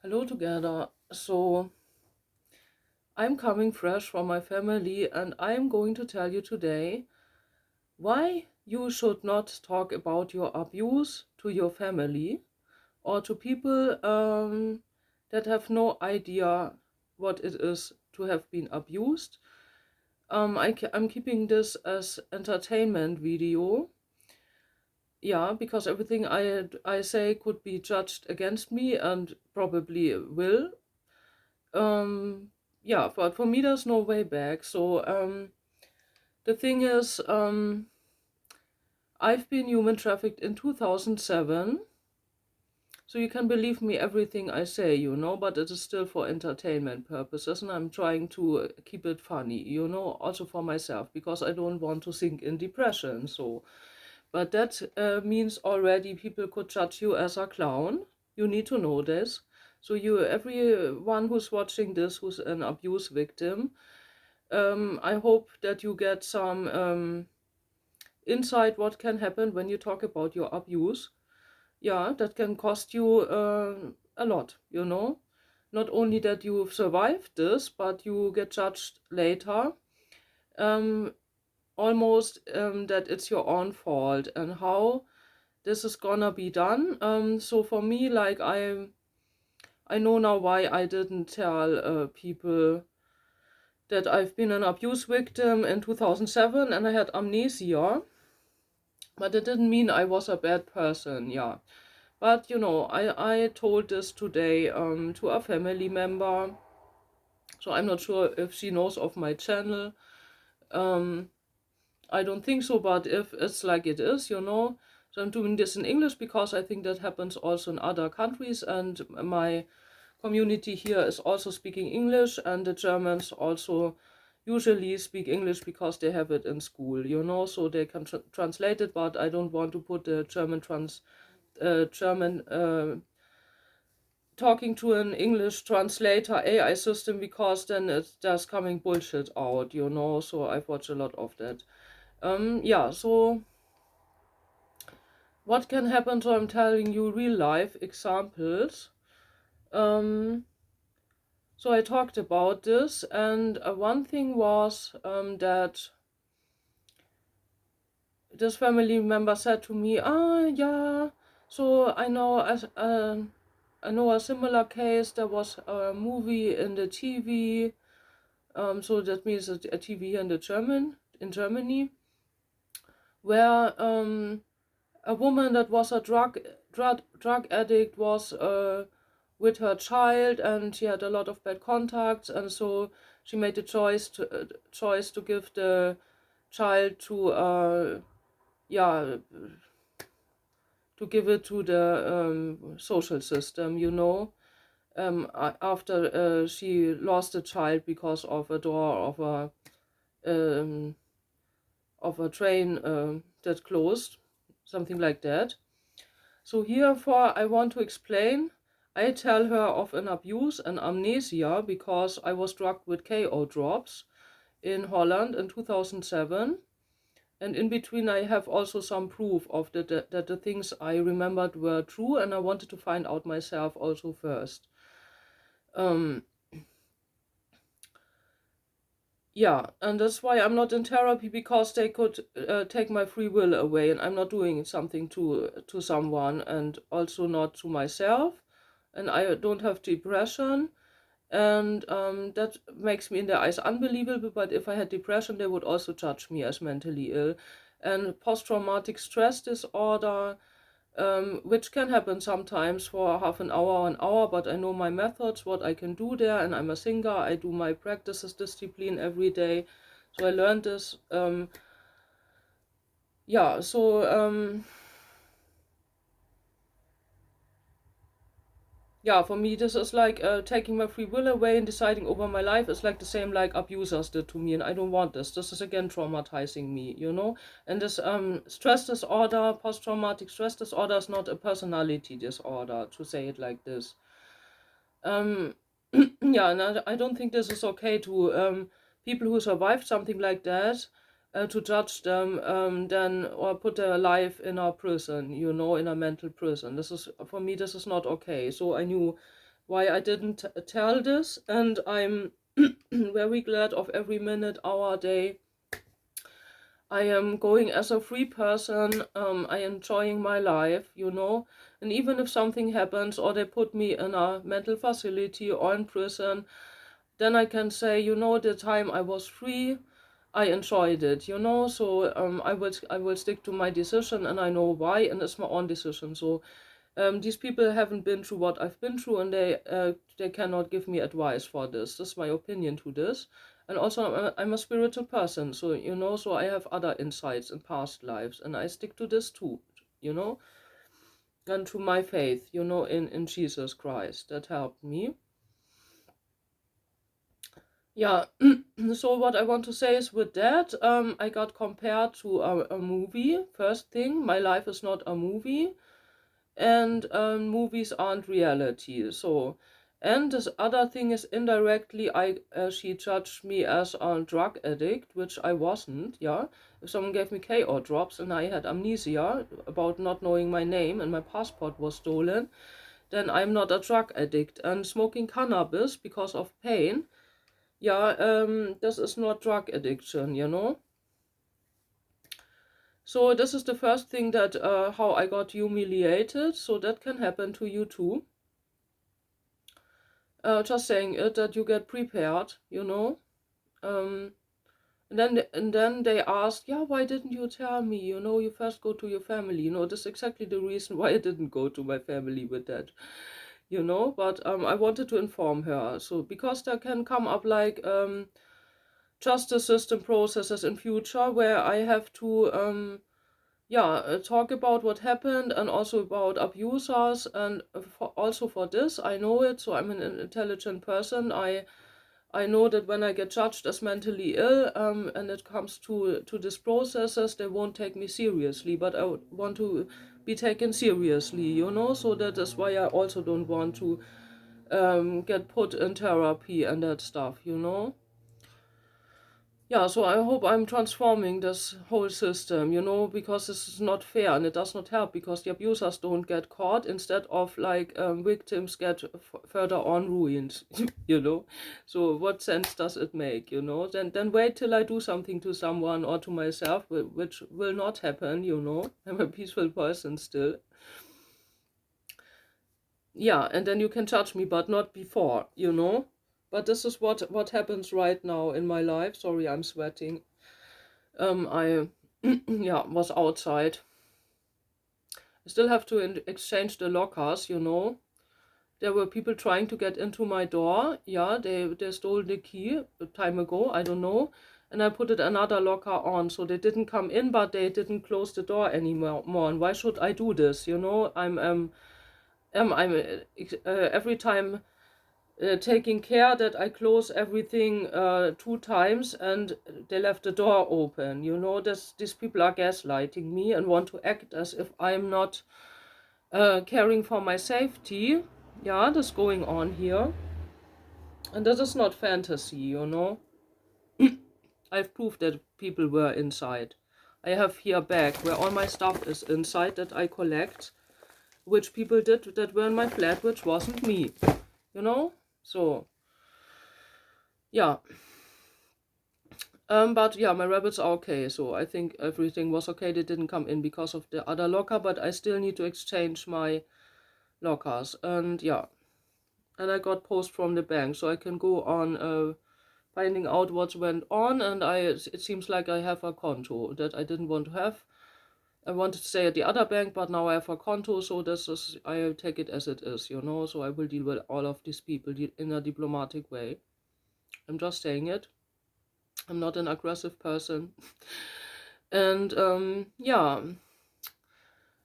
Hello together. So I'm coming fresh from my family and I'm going to tell you today why you should not talk about your abuse to your family or to people that have no idea what it is to have been abused. I'm keeping this as entertainment video. Yeah, because everything I say could be judged against me and probably will. Um, yeah, but for me, there's no way back. So the thing is, I've been human trafficked in 2007. So you can believe me everything I say, but it is still for entertainment purposes, and I'm trying to keep it funny, also for myself, because I don't want to sink in depression. So, but that means already people could judge you as a clown. You need to know this. So everyone who's watching this, who's an abuse victim, I hope that you get some insight what can happen when you talk about your abuse. Yeah, that can cost you a lot, Not only that you've survived this, but you get judged later. Um, Almost that it's your own fault and how this is gonna be done. So for me, like I know now why I didn't tell people that I've been an abuse victim in 2007 and I had amnesia, but it didn't mean I was a bad person, yeah. But I told this today to a family member, so I'm not sure if she knows of my channel. Um, I don't think so, but if it's like it is, So I'm doing this in English because I think that happens also in other countries, and my community here is also speaking English, and the Germans also usually speak English because they have it in school, so they can translate it, but I don't want to put the German talking to an English translator AI system because then it's just coming bullshit out, so I've watched a lot of that. Yeah, so what can happen? So I'm telling you real life examples. So I talked about this, and one thing was that this family member said to me, yeah, so I know a similar case. There was a movie in the TV, so that means a TV in Germany, where a woman that was a drug addict was with her child, and she had a lot of bad contacts, and so she made the choice to give the child to yeah to give it to the social system, after she lost a child because of a door um, of a train that closed, something like that. So herefore, I want to explain. I tell her of an abuse and amnesia because I was drugged with KO drops in Holland in 2007. And in between, I have also some proof of that the things I remembered were true, and I wanted to find out myself also first. Um, yeah, and that's why I'm not in therapy, because they could take my free will away, and I'm not doing something to someone, and also not to myself. And I don't have depression, and that makes me in their eyes unbelievable. But if I had depression, they would also judge me as mentally ill. And post-traumatic stress disorder, which can happen sometimes for half an hour, but I know my methods, what I can do there, and I'm a singer. I do my practices discipline every day, so I learned this. Yeah, so yeah, for me, this is like taking my free will away and deciding over my life is like the same like abusers did to me, and I don't want this. This is again traumatizing me, And this stress disorder, post-traumatic stress disorder, is not a personality disorder, to say it like this. Um, yeah, and I don't think this is okay to people who survived something like that, to judge them, then or put their life in a prison, in a mental prison. This is, for me, this is not okay. So I knew why I didn't tell this, and I'm very glad of every minute, hour, day. I am going as a free person. I am enjoying my life, and even if something happens or they put me in a mental facility or in prison, then I can say, the time I was free, I enjoyed it, so I will stick to my decision, and I know why, and it's my own decision. So these people haven't been through what I've been through, and they cannot give me advice for this. This is my opinion to this. And also, I'm a spiritual person, so so I have other insights in past lives, and I stick to this too, and to my faith, in Jesus Christ. That helped me. Yeah. So what I want to say is, with that, I got compared to a movie. First thing, my life is not a movie, and movies aren't reality. So, and this other thing is, indirectly, she judged me as a drug addict, which I wasn't. Yeah, if someone gave me KO drops and I had amnesia about not knowing my name and my passport was stolen, then I'm not a drug addict. And smoking cannabis because of pain, yeah, this is not drug addiction. So this is the first thing, that how I got humiliated. So that can happen to you too. Just saying it, that you get prepared. Um, and then they ask, yeah, why didn't you tell me? You first go to your family. This is exactly the reason why I didn't go to my family with that. But I wanted to inform her. So because there can come up like justice system processes in future where I have to talk about what happened, and also about abusers, and also for this I know it. So I'm an intelligent person. I know that when I get judged as mentally ill, and it comes to these processes, they won't take me seriously, but I want to be taken seriously. So that is why I also don't want to get put in therapy and that stuff. Yeah, so I hope I'm transforming this whole system, because this is not fair, and it does not help, because the abusers don't get caught, instead of like victims get further on ruined, So what sense does it make? Then wait till I do something to someone or to myself, which will not happen. I'm a peaceful person still. Yeah, and then you can judge me, but not before. But this is what happens right now in my life. Sorry, I'm sweating. I was outside. I still have to exchange the lockers. There were people trying to get into my door. Yeah, they stole the key a time ago, I don't know. And I put another locker on, so they didn't come in, but they didn't close the door anymore. And why should I do this? I'm every time taking care that I close everything 2 times, and they left the door open. These people are gaslighting me and want to act as if I'm not caring for my safety. Yeah, that's going on here. And this is not fantasy. I've proved that people were inside. I have here a bag where all my stuff is inside that I collect, which people did that were in my flat, which wasn't me. So, yeah. But yeah, my rabbits are okay, so I think everything was okay. They didn't come in because of the other locker, but I still need to exchange my lockers. And yeah, and I got post from the bank, so I can go on finding out what went on. And it seems like I have a conto that I didn't want to have. I wanted to stay at the other bank, but now I have a conto, so I take it as it is. So I will deal with all of these people in a diplomatic way. I'm just saying it. I'm not an aggressive person. And yeah,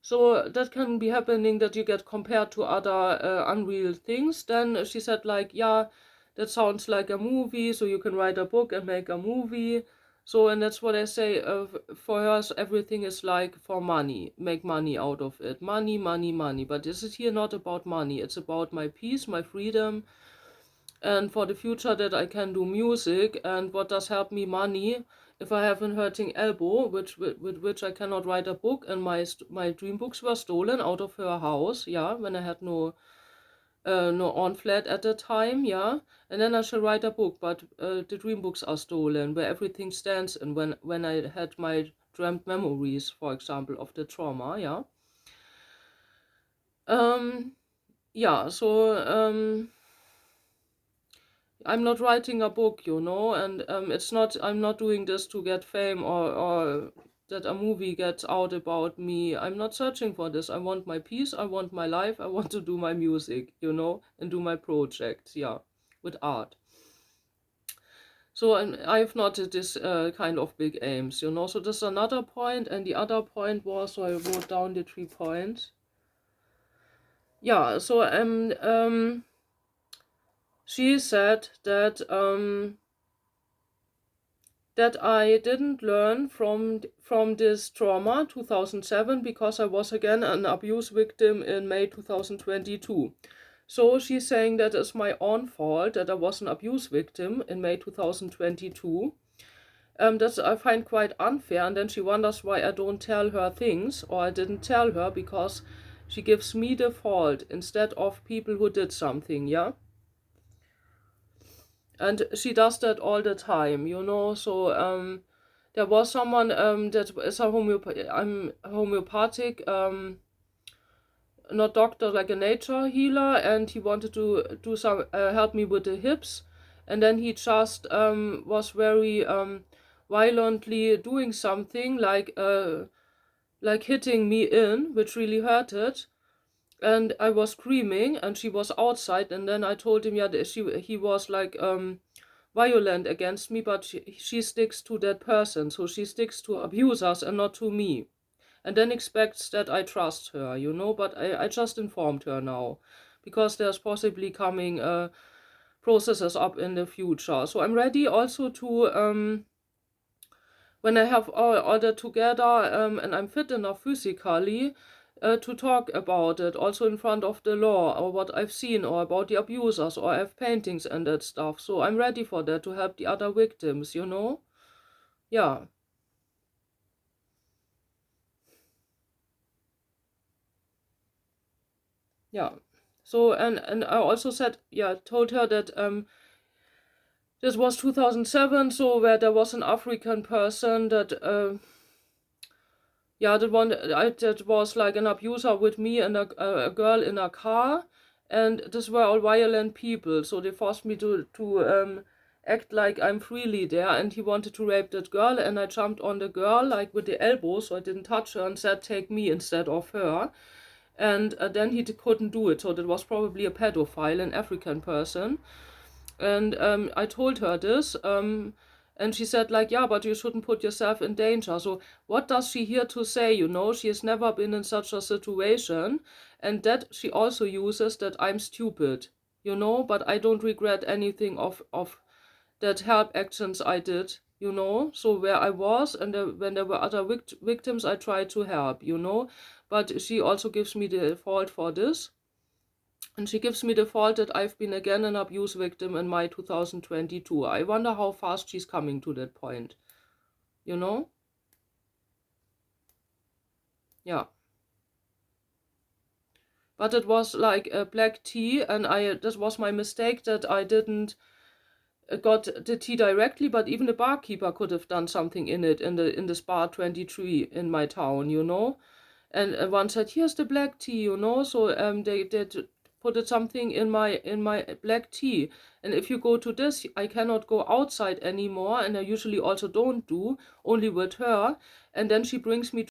so that can be happening, that you get compared to other unreal things. Then she said, like, yeah, that sounds like a movie, so you can write a book and make a movie. So, and that's what I say, for her, everything is like for money, make money out of it. Money, money, money. But this is here not about money. It's about my peace, my freedom, and for the future, that I can do music. And what does help me? Money. If I have a hurting elbow, with which I cannot write a book, and my dream books were stolen out of her house, yeah, when I had no no, on flat at the time, yeah. And then I shall write a book, but the dream books are stolen, where everything stands. And when I had my dreamt memories, for example, of the trauma, yeah. Yeah, so I'm not writing a book, and it's not. I'm not doing this to get fame or that a movie gets out about me. I'm not searching for this. I want my peace. I want my life. I want to do my music, and do my projects, yeah, with art. So I've not this kind of big aims, So this is another point, and the other point was, so I wrote down the 3 points. Yeah, so she said that that I didn't learn from this trauma 2007 because I was again an abuse victim in May 2022. So she's saying that it's my own fault that I was an abuse victim in May 2022. That I find quite unfair, and then she wonders why I don't tell her things, or I didn't tell her because she gives me the fault instead of people who did something, yeah? And she does that all the time, so there was someone that is a homeopathic, not doctor, like a nature healer, and he wanted to do some help me with the hips, and then he just was very violently doing something like hitting me in, which really hurted. And I was screaming, and she was outside, and then I told him, yeah, he was like violent against me, but she sticks to that person, so she sticks to abusers and not to me, and then expects that I trust her, but I just informed her now, because there's possibly coming processes up in the future. So I'm ready also to, when I have all that together, and I'm fit enough physically, to talk about it, also in front of the law, or what I've seen, or about the abusers, or I have paintings and that stuff. So I'm ready for that, to help the other victims, Yeah. Yeah. So, and I also said, yeah, told her that this was 2007, so where there was an African person that yeah, that was like an abuser with me and a girl in a car, and this were all violent people. So they forced me to act like I'm freely there, and he wanted to rape that girl, and I jumped on the girl like with the elbow, so I didn't touch her, and said, "Take me instead of her." And then he couldn't do it, so that was probably a pedophile, an African person. And I told her this, and she said, like, yeah, but you shouldn't put yourself in danger. So what does she here to say? She has never been in such a situation, and that she also uses that I'm stupid, but I don't regret anything of that help actions I did, so where I was, and when there were other victims, I tried to help, but she also gives me the fault for this. And she gives me the fault that I've been again an abuse victim in May 2022. I wonder how fast she's coming to that point. Yeah. But it was like a black tea, and this was my mistake that I didn't got the tea directly, but even the barkeeper could have done something in it in this bar 23 in my town, And one said, "Here's the black tea," So they put something in my black tea. And if you go to this, I cannot go outside anymore, and I usually also don't do, only with her. And then she brings me